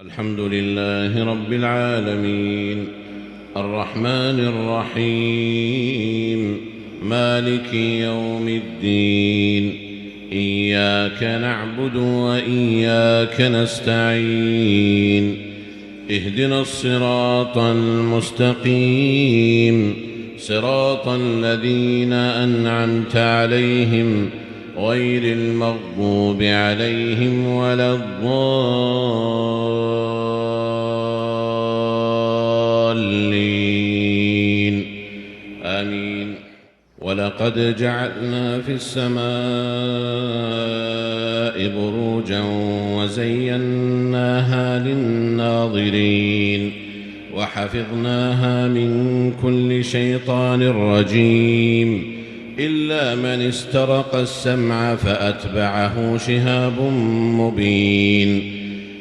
الحمد لله رب العالمين الرحمن الرحيم مالك يوم الدين إياك نعبد وإياك نستعين اهدنا الصراط المستقيم صراط الذين أنعمت عليهم غير المغضوب عليهم ولا الضالين آمين. ولقد جعلنا في السماء بروجا وزيناها للناظرين وحفظناها من كل شيطان رجيم إلا من استرق السمع فأتبعه شهاب مبين.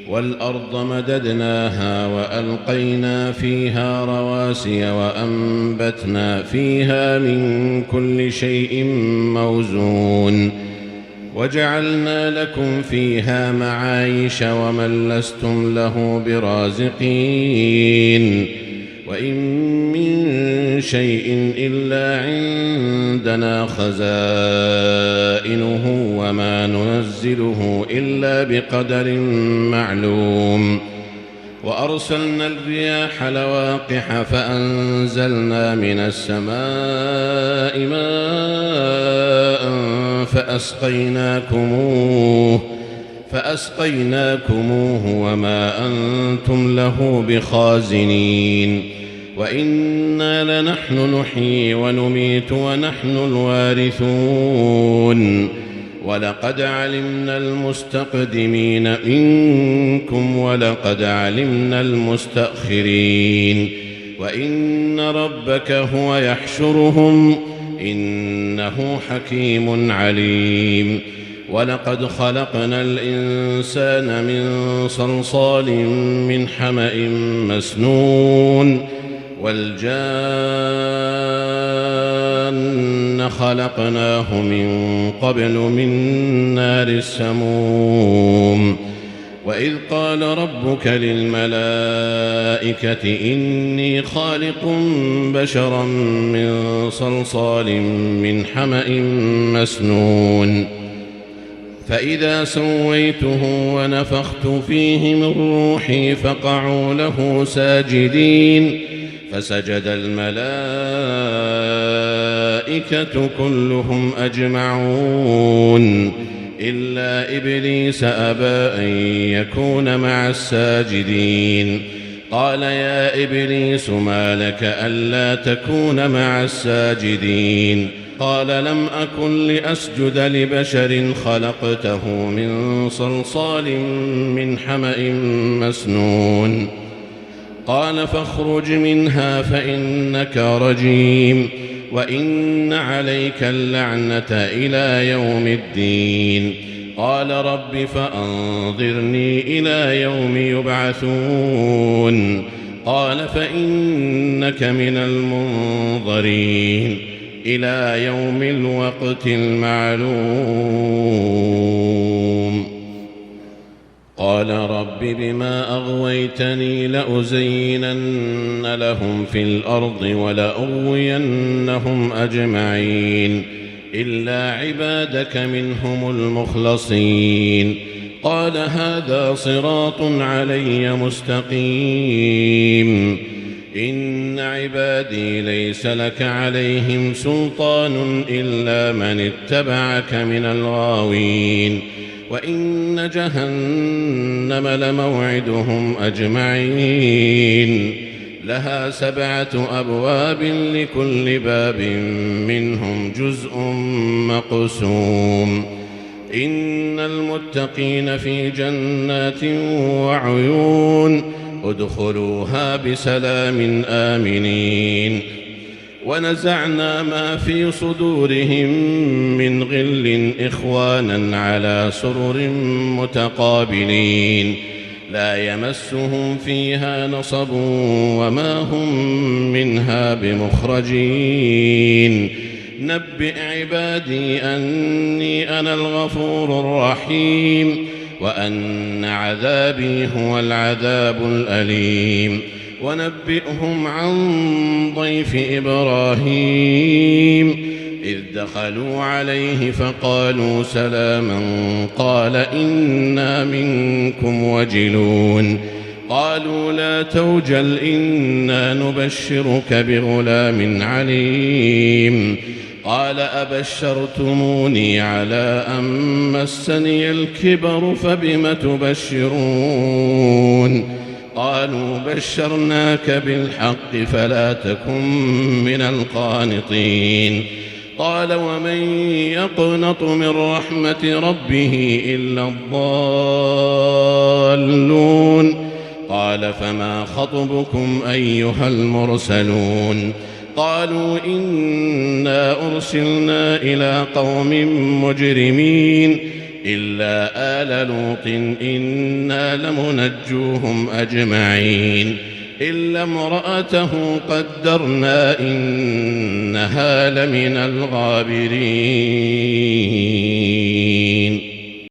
والأرض مددناها وألقينا فيها رواسي وأنبتنا فيها من كل شيء موزون وجعلنا لكم فيها معايش ومن لستم له برازقين. وإن من شيء إلا عندنا خزائنه وما ننزله إلا بقدر معلوم. وأرسلنا الرياح لواقح فأنزلنا من السماء ماء فأسقيناكموه وما أنتم له بخازنين. وإنا لنحن نحيي ونميت ونحن الوارثون. ولقد علمنا المستقدمين منكم ولقد علمنا المستأخرين. وإن ربك هو يحشرهم إنه حكيم عليم. ولقد خلقنا الإنسان من صلصال من حمأ مسنون والجان خلقناه من قبل من نار السموم. وإذ قال ربك للملائكة إني خالق بشرا من صلصال من حمأ مسنون فإذا سويته ونفخت فيه من روحي فقعوا له ساجدين فسجد الملائكة كلهم أجمعون إلا إبليس أبى أن يكون مع الساجدين. قال يا إبليس ما لك ألا تكون مع الساجدين؟ قال لم أكن لأسجد لبشر خلقته من صلصال من حمأ مسنون. قال فاخرج منها فإنك رجيم وإن عليك اللعنة إلى يوم الدين. قال رب فأنظرني إلى يوم يبعثون. قال فإنك من المنظرين إلى يوم الوقت المعلوم. قال رب بما أغويتني لأزينن لهم في الأرض ولأغوينهم أجمعين إلا عبادك منهم المخلصين. قال هذا صراط علي مستقيم. إن عبادي ليس لك عليهم سلطان إلا من اتبعك من الغاوين. وإن جهنم لموعدهم أجمعين لها 7 أبواب لكل باب منهم جزء مقسوم. إن المتقين في جنات وعيون ادخلوها بسلام آمنين. ونزعنا ما في صدورهم من غل إخوانا على سرر متقابلين لا يمسهم فيها نصب وما هم منها بمخرجين. نبئ عبادي أني أنا الغفور الرحيم وأن عذابي هو العذاب الأليم ونبئهم عن ضيف إبراهيم إذ دخلوا عليه فقالوا سلاما قال إنا منكم وجلون قالوا لا توجل إنا نبشرك بغلام عليم قال أبشرتموني على أن مسني الكبر فبم تبشرون قالوا بشرناك بالحق فلا تكن من القانطين قال ومن يقنط من رحمة ربه إلا الضالون قال فما خطبكم أيها المرسلون قالوا إنا أرسلنا إلى قوم مجرمين إلا آل لوط إنا لمنجوهم أجمعين إلا امرأته قدرنا إنها لمن الغابرين.